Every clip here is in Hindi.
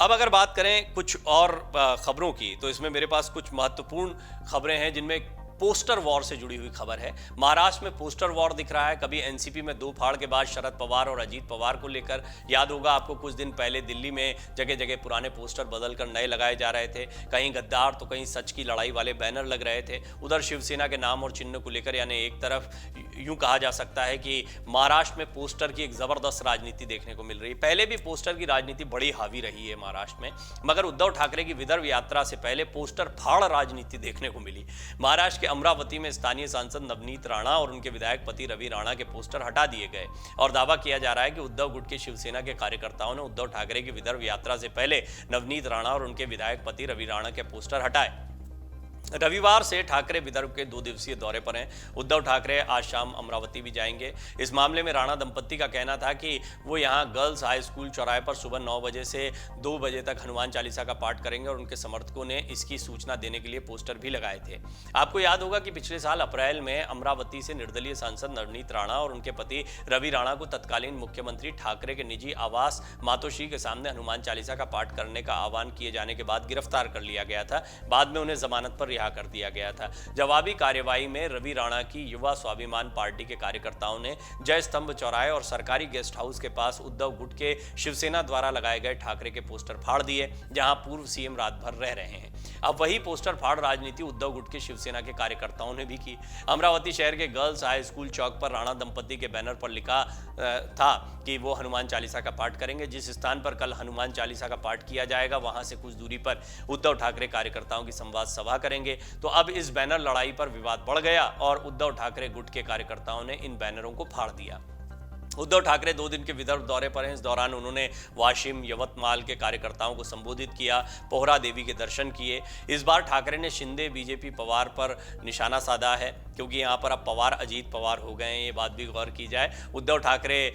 अब अगर बात करें कुछ और खबरों की, तो इसमें मेरे पास कुछ महत्वपूर्ण खबरें हैं जिनमें पोस्टर वॉर से जुड़ी हुई खबर है। महाराष्ट्र में पोस्टर वॉर दिख रहा है। कभी एनसीपी में दो फाड़ के बाद शरद पवार और अजीत पवार को लेकर, याद होगा आपको, कुछ दिन पहले दिल्ली में जगह जगह पुराने पोस्टर बदलकर नए लगाए जा रहे थे। कहीं गद्दार तो कहीं सच की लड़ाई वाले बैनर लग रहे थे। उधर शिवसेना के नाम और चिन्ह को लेकर, यानी एक तरफ यूं कहा जा सकता है कि महाराष्ट्र में पोस्टर की एक जबरदस्त राजनीति देखने को मिल रही है। पहले भी पोस्टर की राजनीति बड़ी हावी रही है महाराष्ट्र में, मगर उद्धव ठाकरे की विदर्भ यात्रा से पहले पोस्टर फाड़ राजनीति देखने को मिली। महाराष्ट्र के अमरावती में स्थानीय सांसद नवनीत राणा और उनके विधायक पति रवि राणा के पोस्टर हटा दिए गए और दावा किया जा रहा है कि उद्धव गुट के शिवसेना के कार्यकर्ताओं ने उद्धव ठाकरे की विदर्भ यात्रा से पहले नवनीत राणा और उनके विधायक पति रवि राणा के पोस्टर हटाए। रविवार से ठाकरे विदर्भ के 2 दिवसीय दौरे पर हैं। उद्धव ठाकरे आज शाम अमरावती भी जाएंगे। इस मामले में राणा दंपत्ति का कहना था कि वो यहां गर्ल्स हाई स्कूल चौराहे पर सुबह 9 बजे से 2 बजे तक हनुमान चालीसा का पाठ करेंगे और उनके समर्थकों ने इसकी सूचना देने के लिए पोस्टर भी लगाए थे। आपको याद होगा कि पिछले साल अप्रैल में अमरावती से निर्दलीय सांसद नवनीत राणा और उनके पति रवि राणा को तत्कालीन मुख्यमंत्री ठाकरे के निजी आवास मातोश्री के सामने हनुमान चालीसा का पाठ करने का आह्वान किए जाने के बाद गिरफ्तार कर लिया गया था। बाद में उन्हें जमानत पर रिहा कर दिया गया था। जवाबी कार्यवाही में रवि राणा की युवा स्वाभिमान पार्टी के कार्यकर्ताओं ने जय स्तंभ चौराहे और सरकारी गेस्ट हाउस के पास उद्धव गुट के शिवसेना द्वारा लगाए गए ठाकरे के पोस्टर फाड़ दिए, जहां पूर्व सीएम रात भर रह रहे हैं। अब वही पोस्टर फाड़ राजनीति उद्धव गुट के शिवसेना के कार्यकर्ताओं ने भी की। अमरावती शहर के गर्ल्स हाई स्कूल चौक पर राणा दंपत्ति के बैनर पर लिखा था कि वो हनुमान चालीसा का पाठ करेंगे। जिस स्थान पर कल हनुमान चालीसा का पाठ किया जाएगा, वहां से कुछ दूरी पर उद्धव ठाकरे कार्यकर्ताओं की संवाद सभा करेंगे। तो अब इस बैनर लड़ाई पर विवाद बढ़ गया और उद्धव ठाकरे गुट के कार्यकर्ताओं ने इन बैनरों को फाड़ दिया। उद्धव ठाकरे 2 दिन के विदर्भ दौरे पर हैं। इस दौरान उन्होंने वाशिम यवतमाल के कार्यकर्ताओं को संबोधित किया, पोहरा देवी के दर्शन किए। इस बार ठाकरे ने शिंदे बीजेपी पवार पर निशाना साधा है, क्योंकि यहाँ पर अब पवार अजीत पवार हो गए हैं। ये बात भी गौर की जाए। उद्धव ठाकरे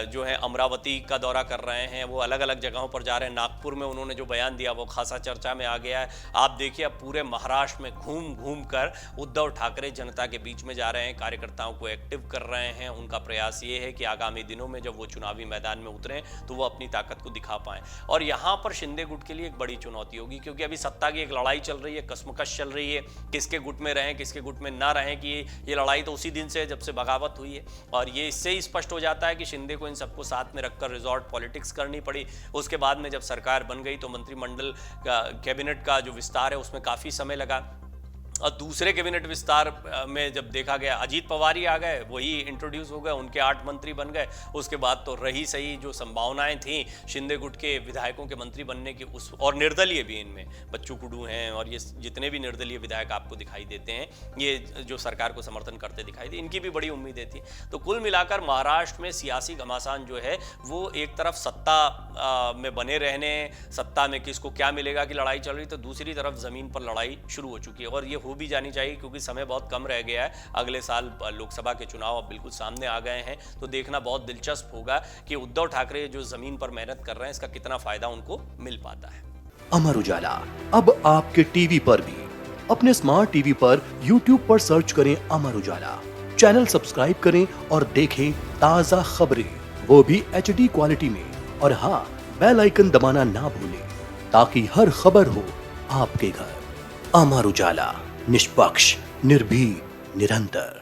जो है अमरावती का दौरा कर रहे हैं, वो अलग अलग जगहों पर जा रहे हैं। नागपुर में उन्होंने जो बयान दिया वो खासा चर्चा में आ गया है। आप देखिए, अब पूरे महाराष्ट्र में घूम घूम कर उद्धव ठाकरे जनता के बीच में जा रहे हैं, कार्यकर्ताओं को एक्टिव कर रहे हैं। उनका प्रयास ये है कि आगामी दिनों में जब वो चुनावी मैदान में उतरें तो वो अपनी ताकत को दिखा पाएं। और यहाँ पर शिंदे गुट के लिए एक बड़ी चुनौती होगी, क्योंकि अभी सत्ता की एक लड़ाई चल रही है, कश्मकश चल रही है, किसके गुट में रहें किसके गुट में ना रहें कि ये लड़ाई तो उसी दिन से जब से बगावत हुई है। और ये इससे ही स्पष्ट हो जाता है कि शिंदे को इन सबको साथ में रखकर रिजॉर्ट पॉलिटिक्स करनी पड़ी। उसके बाद में जब सरकार बन गई तो मंत्रिमंडल का, कैबिनेट का जो विस्तार है उसमें काफ़ी समय लगा। और दूसरे कैबिनेट विस्तार में जब देखा गया, अजीत पवार ही आ गए, वही इंट्रोड्यूस हो गए, उनके 8 मंत्री बन गए। उसके बाद तो रही सही जो संभावनाएं थी शिंदे गुट के विधायकों के मंत्री बनने की, उस और निर्दलीय भी, इनमें बच्चू कुडू हैं और ये जितने भी निर्दलीय विधायक आपको दिखाई देते हैं, ये जो सरकार को समर्थन करते दिखाई दे, इनकी भी बड़ी उम्मीदें थी। तो कुल मिलाकर महाराष्ट्र में सियासी घमासान जो है वो एक तरफ सत्ता में बने रहने, सत्ता में किसको क्या मिलेगा की लड़ाई चल रही, तो दूसरी तरफ जमीन पर लड़ाई शुरू हो चुकी है। और ये भी जानी चाहिए, क्योंकि समय बहुत कम रह गया है। अगले साल लोकसभा के चुनाव अब बिल्कुल सामने आ गए हैं, तो देखना बहुत दिलचस्प होगा कि उद्धव ठाकरे जो जमीन पर मेहनत कर रहे हैं, इसका कितना फायदा उनको मिल पाता है। अमर उजाला अब आपके टीवी पर भी। अपने स्मार्ट टीवी पर यूट्यूब पर सर्च करें अमर उजाला, चैनल सब्सक्राइब करें और देखें ताजा खबरें, वो भी HD क्वालिटी में। और हाँ, बेल आइकन दबाना ना भूलें, ताकि हर खबर हो आपके घर। अमर उजाला, निष्पक्ष, निर्भीक, निरंतर।